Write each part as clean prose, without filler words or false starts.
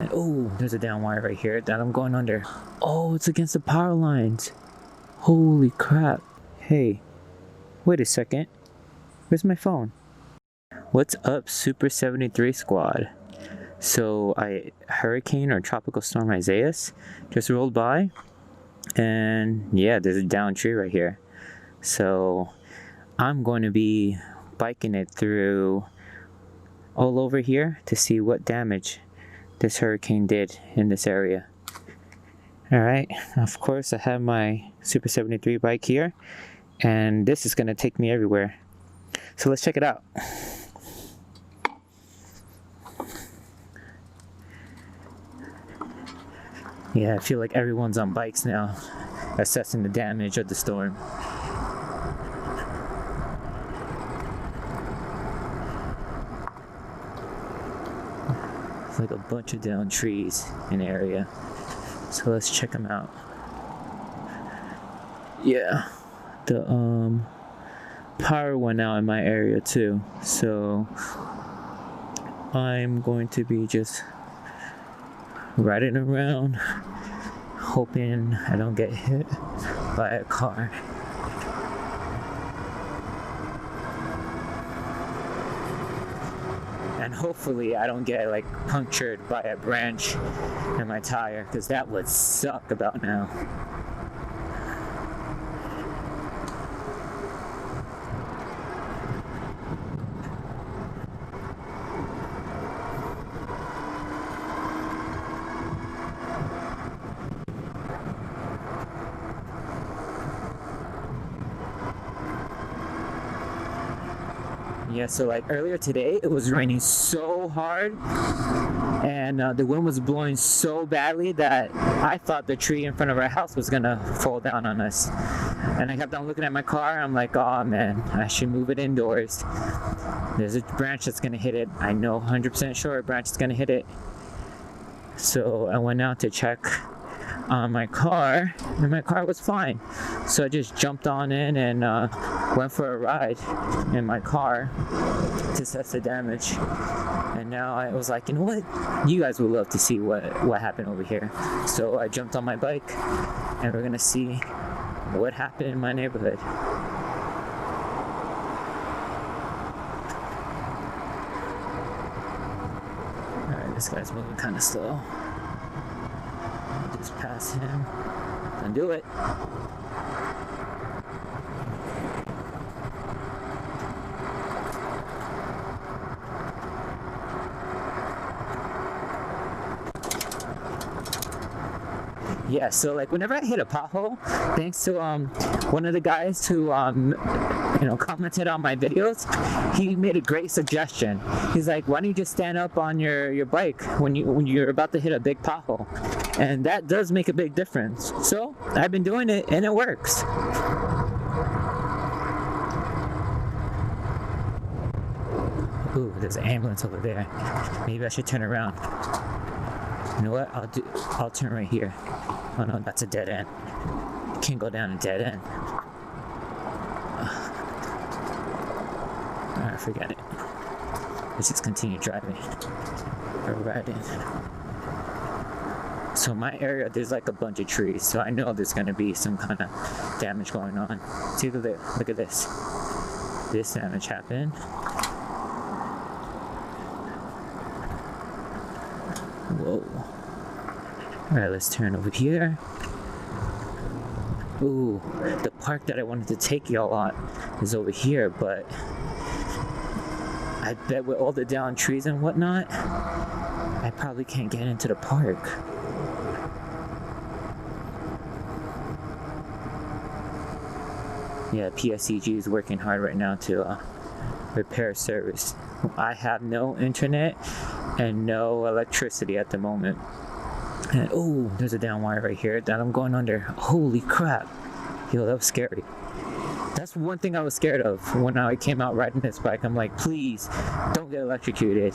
And oh, there's a down wire right here that I'm going under. Oh, it's against the power lines. Holy crap. Hey, wait a second. Where's my phone? What's up, Super73 squad? So Hurricane or Tropical Storm Isaias just rolled by, and yeah, there's a downed tree right here. So I'm going to be biking it through all over here to see what damage this hurricane did in this area. Alright, of course I have my Super73 bike here, and this is going to take me everywhere. So let's check it out. Yeah, I feel like everyone's on bikes now, assessing the damage of the storm. It's like a bunch of downed trees in the area. So let's check them out. Yeah, the power went out in my area too. So I'm going to be just riding around, hoping I don't get hit by a car. And hopefully I don't get like punctured by a branch in my tire, because that would suck about now. Yeah, so like earlier today, it was raining so hard, and the wind was blowing so badly that I thought the tree in front of our house was gonna fall down on us. And I kept on looking at my car, I'm like, oh man, I should move it indoors. There's a branch that's gonna hit it. I know 100% sure a branch is gonna hit it. So I went out to check on my car, and my car was fine. So I just jumped on in and went for a ride in my car to assess the damage. And now I was like, you know what? You guys would love to see what happened over here. So I jumped on my bike, and we're gonna see what happened in my neighborhood. Alright, this guy's moving kind of slow. Just pass him and do it. Yeah, so like whenever I hit a pothole, thanks to one of the guys who commented on my videos, he made a great suggestion. He's like, why don't you just stand up on your bike when you're about to hit a big pothole? And that does make a big difference. So I've been doing it, and it works. Ooh, there's an ambulance over there. Maybe I should turn around. You know what? I'll turn right here. Oh no, that's a dead end. You can't go down a dead end. Alright, forget it. Let's just continue driving or riding. So my area, there's like a bunch of trees, so I know there's gonna be some kind of damage going on. See, look at this. This damage happened. Whoa. Alright, let's turn over here. Ooh, the park that I wanted to take y'all on is over here, but I bet with all the downed trees and whatnot, I probably can't get into the park. Yeah, PSEG is working hard right now to repair service. I have no internet and no electricity at the moment. And oh, there's a down wire right here that I'm going under. Holy crap. Yo, that was scary. That's one thing I was scared of when I came out riding this bike. I'm like, please, don't get electrocuted.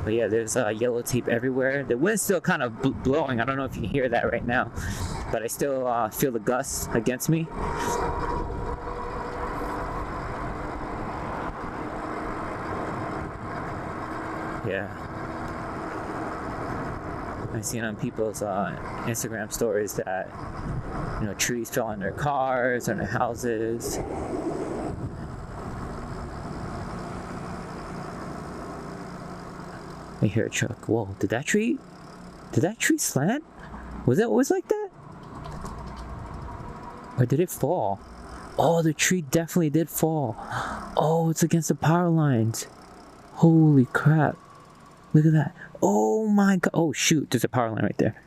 But yeah, there's yellow tape everywhere. The wind's still kind of blowing. I don't know if you can hear that right now, but I still feel the gusts against me. Yeah. I've seen on people's Instagram stories that, you know, trees fell on their cars, on their houses. I hear a truck. Whoa, did that tree slant? Was it always like that? Or did it fall? Oh, the tree definitely did fall. Oh, it's against the power lines. Holy crap. Look at that. Oh my god. Oh shoot, there's a power line right there.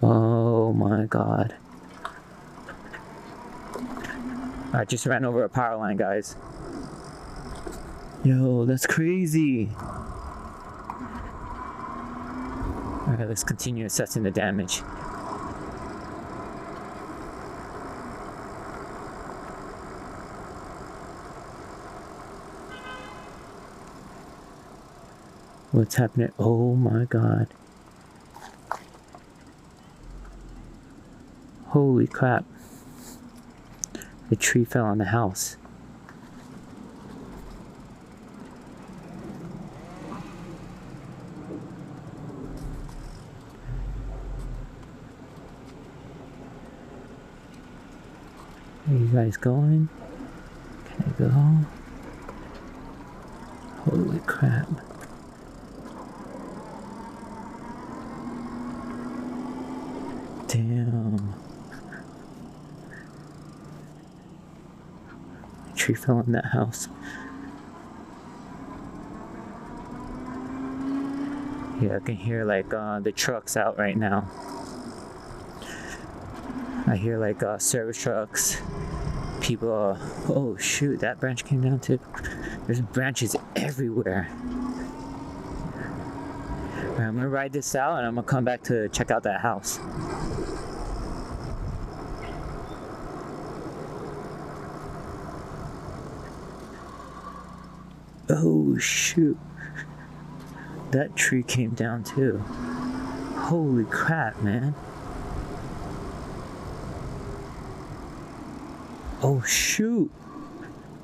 Oh my god. I just ran over a power line, guys. Yo, that's crazy. Alright, let's continue assessing the damage. What's happening? Oh my god. Holy crap. The tree fell on the house. Are you guys going? Can I go? Holy crap. Damn. A tree fell on that house. Yeah, I can hear like the trucks out right now. I hear like service trucks. People, oh shoot, that branch came down too. There's branches everywhere. Alright, I'm gonna ride this out and I'm gonna come back to check out that house. Oh shoot. That tree came down too. Holy crap, man. Oh shoot.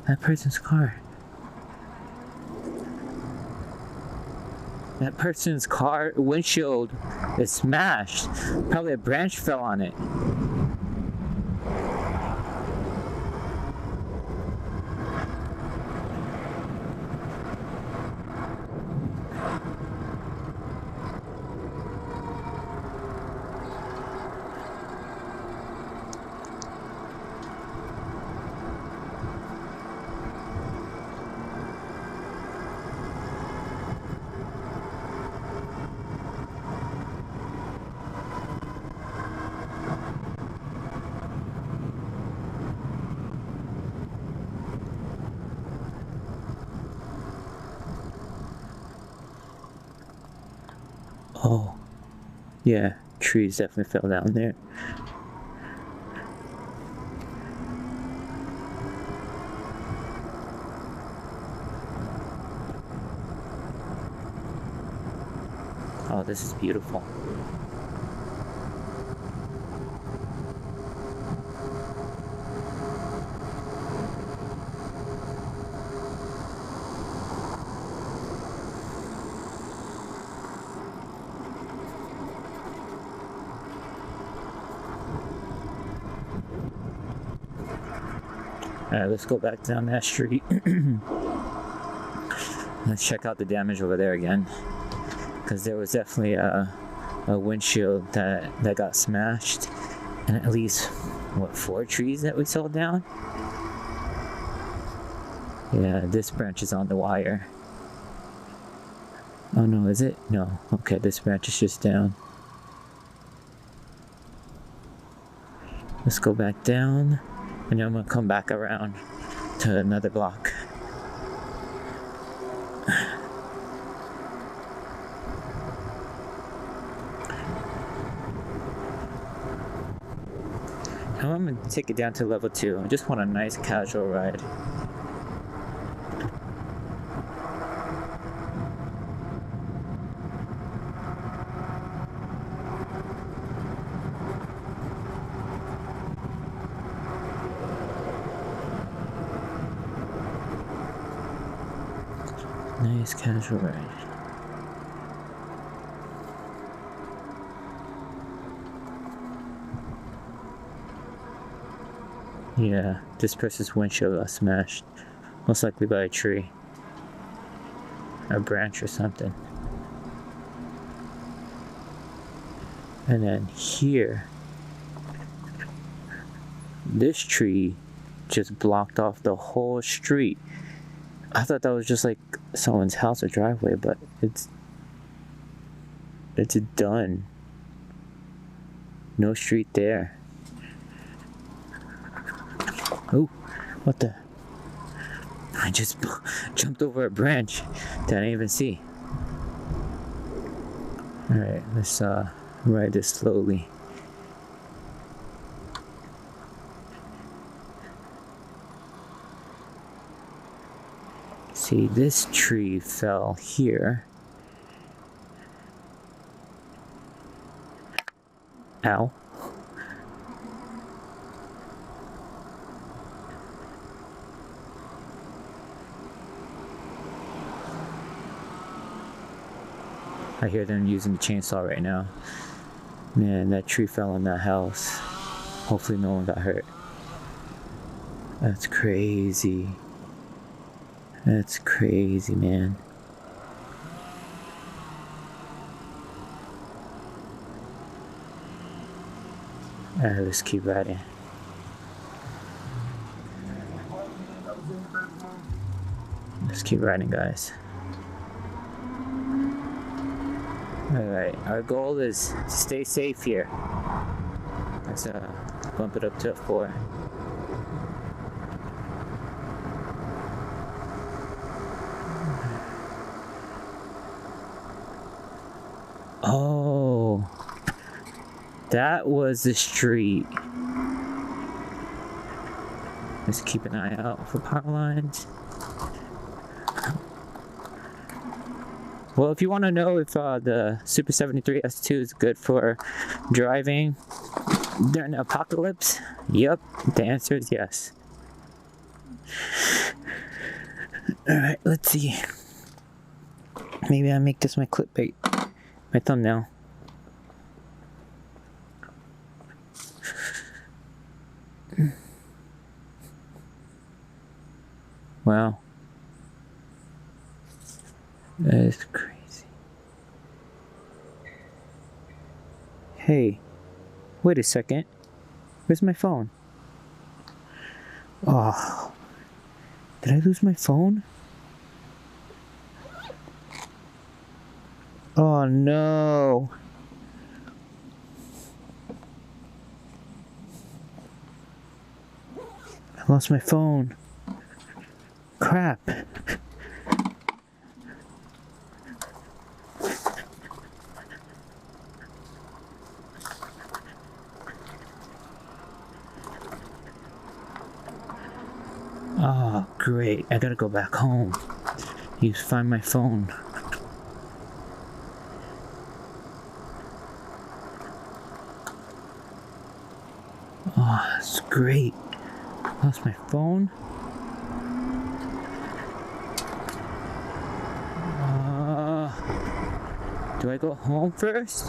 That person's car. That person's car windshield is smashed. Probably a branch fell on it. Oh, yeah, trees definitely fell down there. Oh, this is beautiful. Alright, let's go back down that street. Let's check out the damage over there again. Because there was definitely a windshield that got smashed. And at least, what, 4 trees that we saw down? Yeah, this branch is on the wire. Oh no, is it? No. Okay, this branch is just down. Let's go back down. And then I'm gonna come back around to another block. Now I'm gonna take it down to level 2. I just want a nice casual ride. Nice casual ride. Yeah, this person's windshield got smashed. Most likely by a tree. A branch or something. And then here, this tree just blocked off the whole street. I thought that was just like someone's house or driveway, but it's done. No street there. Oh, what the? I just jumped over a branch that I didn't even see. Alright, let's ride this slowly. See, this tree fell here. Ow. I hear them using the chainsaw right now. Man, that tree fell on that house. Hopefully no one got hurt. That's crazy. That's crazy, man. Alright, let's keep riding. Let's keep riding, guys. Alright, our goal is to stay safe here. Let's bump it up to a 4. Oh, that was the street. Let's keep an eye out for power lines. Well, if you want to know if the Super73 S2 is good for driving during the apocalypse, yep, the answer is yes. Alright, let's see. Maybe I make this my clickbait, my thumbnail. Wow. That is crazy. Hey, wait a second. Where's my phone? Oh, did I lose my phone? Oh no. I lost my phone. Crap. Oh, great. I gotta go back home. You find my phone. Oh, that's great. Lost my phone. Do I go home first?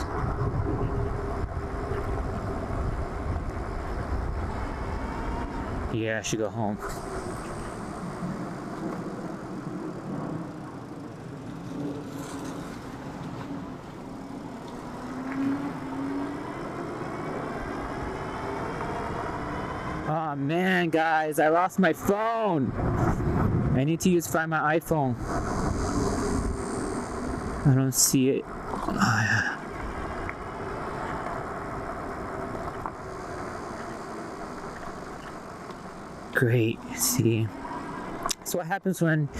Yeah, I should go home. Oh man, guys, I lost my phone. I need to find my iPhone. I don't see it. Oh, yeah. Great, see. So what happens when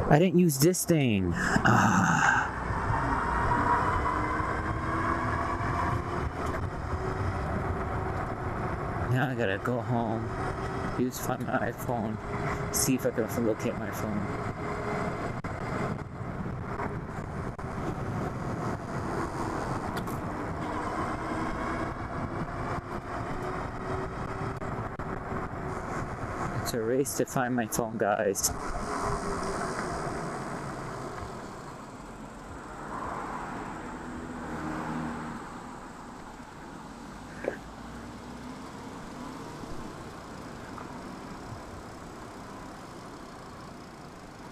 I didn't use this thing? Now I gotta go home, find my iPhone, see if I can locate my phone. It's a race to find my phone, guys.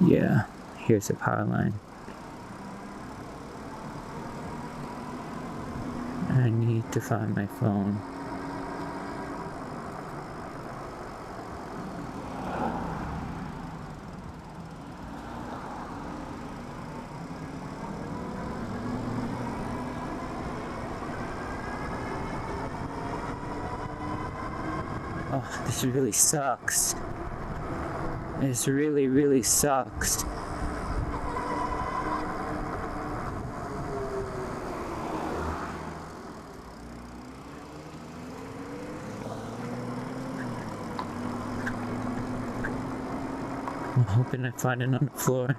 Yeah, here's the power line. I need to find my phone. Oh, this really sucks. This really, really sucks. I'm hoping I find it on the floor.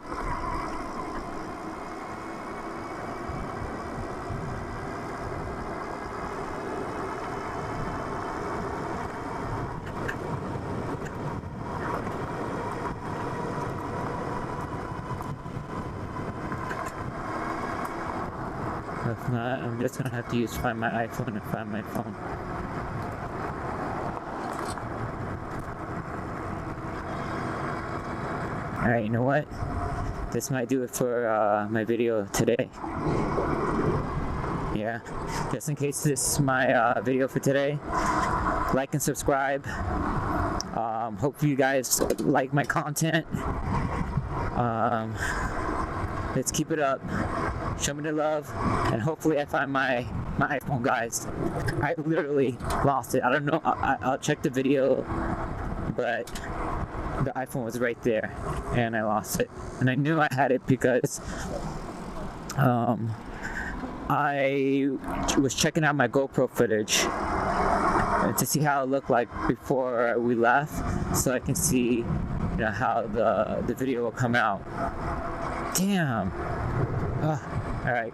If not, I'm just gonna have to find my iPhone and find my phone. Alright, you know what? This might do it for my video today. Yeah, just in case this is my video for today, like and subscribe. Hope you guys like my content. Let's keep it up. Show me the love, and hopefully I find my iPhone, guys. I literally lost it. I don't know. I'll check the video, but the iPhone was right there, and I lost it. And I knew I had it because I was checking out my GoPro footage to see how it looked like before we left, so I can see, how the video will come out. Damn. All right.